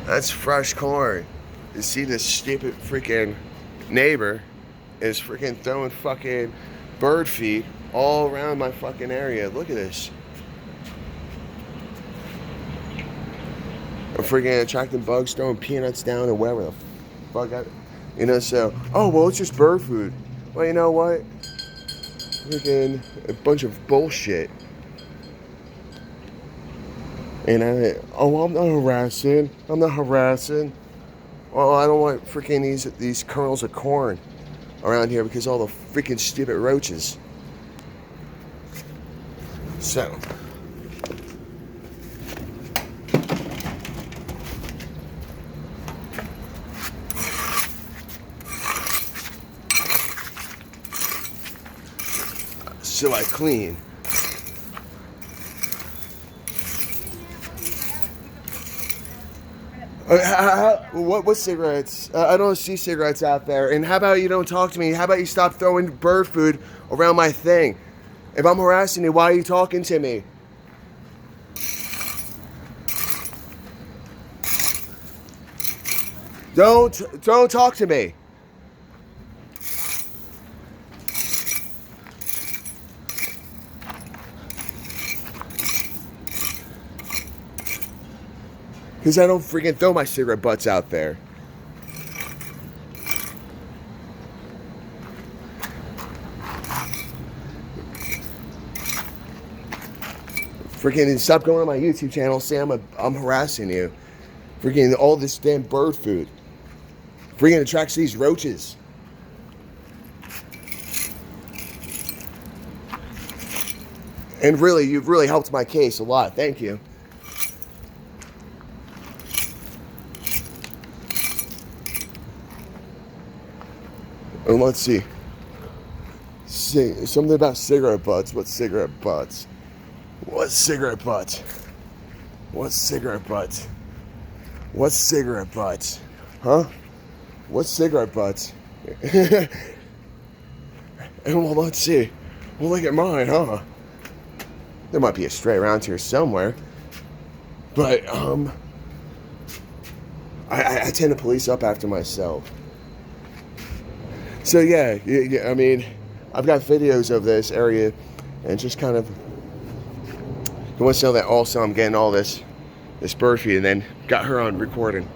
That's fresh corn. You see this stupid freaking neighbor is freaking throwing fucking bird feed all around my fucking area. Look at this. I'm freaking attracting bugs, throwing peanuts down or wherever the fuck I, you know, so, oh, well, it's just bird food. Well, you know what? Freaking a bunch of bullshit. And I'm not harassing. I'm not harassing. Well, I don't want freaking these kernels of corn around here because all the freaking stupid roaches. So. So I clean. What cigarettes? I don't see cigarettes out there. And how about you don't talk to me? How about you stop throwing bird food around my thing? If I'm harassing you, why are you talking to me? Don't talk to me. Because I don't freaking throw my cigarette butts out there. Freaking stop going on my YouTube channel saying I'm harassing you. Freaking all this damn bird food. Freaking attracts these roaches. And really, you've really helped my case a lot. Thank you. And let's see. Something about cigarette butts. What cigarette butts? What cigarette butt? What cigarette butt? What cigarette butt? Huh? What cigarette butt? And well, let's see. Well, look at mine, huh? There might be a stray around here somewhere. But, I tend to police up after myself. So, yeah, I mean, I've got videos of this area and just kind of, you want to know that also I'm getting all this bird feed and then got her on recording.